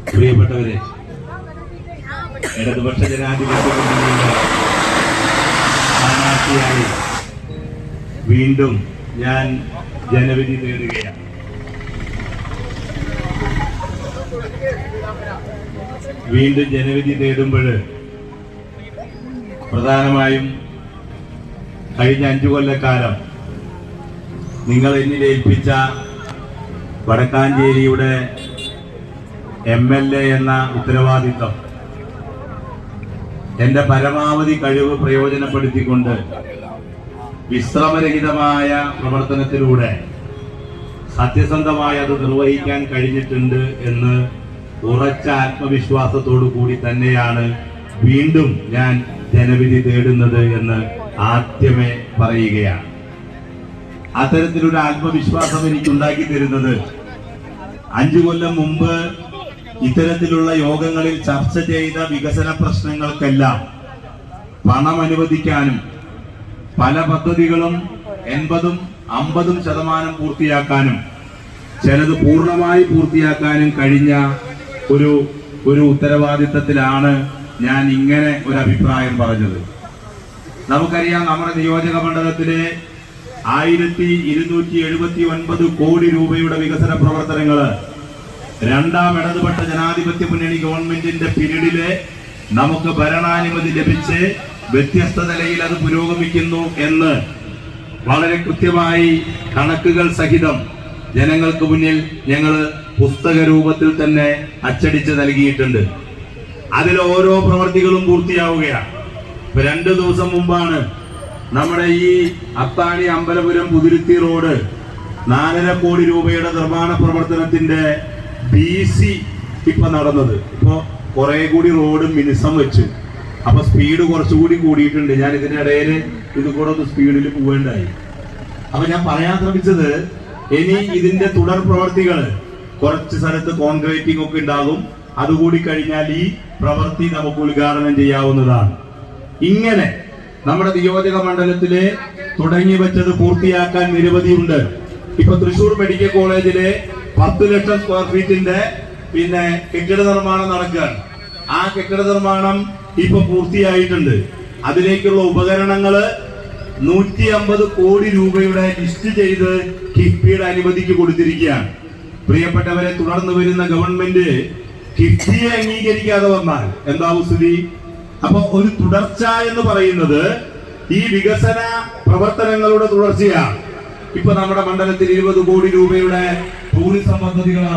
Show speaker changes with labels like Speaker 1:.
Speaker 1: പ്രിയപ്പെട്ടവരെ, ഇടതുപക്ഷ ജനാധിപത്യ മുന്നണിയുടെ സ്ഥാനാർത്ഥിയായി വീണ്ടും ഞാൻ ജനവിധി തേടുകയാണ്. വീണ്ടും ജനവിധി തേടുമ്പോൾ പ്രധാനമായും കഴിഞ്ഞ 5 കൊല്ലക്കാലം നിങ്ങൾ എന്നിൽ ഏൽപ്പിച്ച വടക്കാഞ്ചേരിയുടെ MLA എന്ന ഉത്തരവാദിത്വം എന്റെ പരമാവധി കഴിവ് പ്രയോജനപ്പെടുത്തിക്കൊണ്ട് വിശ്രമരഹിതമായ പ്രവർത്തനത്തിലൂടെ സത്യസന്ധമായി അത് നിർവഹിക്കാൻ കഴിഞ്ഞിട്ടുണ്ട് എന്ന് ഉറച്ച ആത്മവിശ്വാസത്തോടു കൂടി തന്നെയാണ് വീണ്ടും ഞാൻ ജനവിധി തേടുന്നത് എന്ന് ആദ്യമേ പറയുകയാണ്. അത്തരത്തിലൊരു ആത്മവിശ്വാസം എനിക്കുണ്ടാക്കി തരുന്നത് 5 കൊല്ലം മുമ്പ് ഇത്തരത്തിലുള്ള യോഗങ്ങളിൽ ചർച്ച ചെയ്ത വികസന പ്രശ്നങ്ങൾക്കെല്ലാം പണം അനുവദിക്കാനും പല പദ്ധതികളും 80%, 50% പൂർത്തിയാക്കാനും ചിലത് പൂർണ്ണമായി പൂർത്തിയാക്കാനും കഴിഞ്ഞ ഒരു ഉത്തരവാദിത്തത്തിലാണ് ഞാൻ ഇങ്ങനെ ഒരു അഭിപ്രായം പറഞ്ഞത്. നമുക്കറിയാം, നമ്മുടെ നിയോജക മണ്ഡലത്തിലെ 1279 കോടി രൂപയുടെ വികസന പ്രവർത്തനങ്ങള് രണ്ടാം ഇടതുപക്ഷ ജനാധിപത്യ മുന്നണി ഗവൺമെന്റിന്റെ പീരീഡില് നമുക്ക് ഭരണാനുമതി ലഭിച്ച് വ്യത്യസ്ത നിലയിൽ അത് പുരോഗമിക്കുന്നു എന്ന് വളരെ കൃത്യമായി കണക്കുകൾ സഹിതം ജനങ്ങൾക്ക് മുന്നിൽ ഞങ്ങൾ പുസ്തക രൂപത്തിൽ തന്നെ അച്ചടിച്ച് നൽകിയിട്ടുണ്ട്. അതിൽ ഓരോ പ്രവർത്തികളും പൂർത്തിയാവുകയാണ്. 2 ദിവസം മുമ്പാണ് നമ്മുടെ ഈ അത്താണി അമ്പലപുരം പുതുരുത്തി റോഡ് 4.5 കോടി രൂപയുടെ നിർമ്മാണ പ്രവർത്തനത്തിന്റെ BC ഇപ്പൊ നടന്നത്. ഇപ്പൊ കുറെ കൂടി റോഡ് മിനുസം വെച്ചു. അപ്പൊ സ്പീഡ് കുറച്ചുകൂടി കൂടിയിട്ടുണ്ട്. ഞാൻ ഇതിനിടയിൽ ഇത് കൂടെ ഒന്ന് സ്പീഡിൽ പോവേണ്ടായി. അപ്പൊ ഞാൻ പറയാൻ ശ്രമിച്ചത്, ഇനി ഇതിന്റെ തുടർ പ്രവർത്തികൾ കുറച്ച് സ്ഥലത്ത് കോൺക്രീറ്റിംഗ് ഒക്കെ ഉണ്ടാകും. അതുകൂടി കഴിഞ്ഞാൽ ഈ പ്രവൃത്തി നമുക്ക് ഉദ്ഘാടനം ചെയ്യാവുന്നതാണ്. ഇങ്ങനെ നമ്മുടെ നിയോജക മണ്ഡലത്തില് തുടങ്ങി വെച്ചത് പൂർത്തിയാക്കാൻ നിരവധിയുണ്ട്. ഇപ്പൊ തൃശൂർ മെഡിക്കൽ കോളേജിലെ 10 ലക്ഷം സ്ക്വയർ ഫീറ്റിന്റെ കെട്ടിട നിർമ്മാണം നടക്കുകയാണ്. ആ കെട്ടിട നിർമ്മാണം ഇപ്പൊ പൂർത്തിയായിട്ടുണ്ട്. അതിലേക്കുള്ള ഉപകരണങ്ങള് 150 കോടി രൂപയുടെ ലിസ്റ്റ് ചെയ്ത് കിഫ്ബിയുടെ അനുമതിക്ക് കൊടുത്തിരിക്കുകയാണ്. പ്രിയപ്പെട്ടവരെ, തുടർന്ന് വരുന്ന ഗവൺമെന്റ് കിഫ്ബിയെ അംഗീകരിക്കാതെ വന്നാൽ എന്താവും സ്ഥിതി? അപ്പൊ ഒരു തുടർച്ച എന്ന് പറയുന്നത് ഈ വികസന പ്രവർത്തനങ്ങളുടെ തുടർച്ചയാണ്. ഇപ്പൊ നമ്മുടെ മണ്ഡലത്തിൽ 20 കോടി രൂപയുടെ ടൂറിസം പദ്ധതികളാണ്.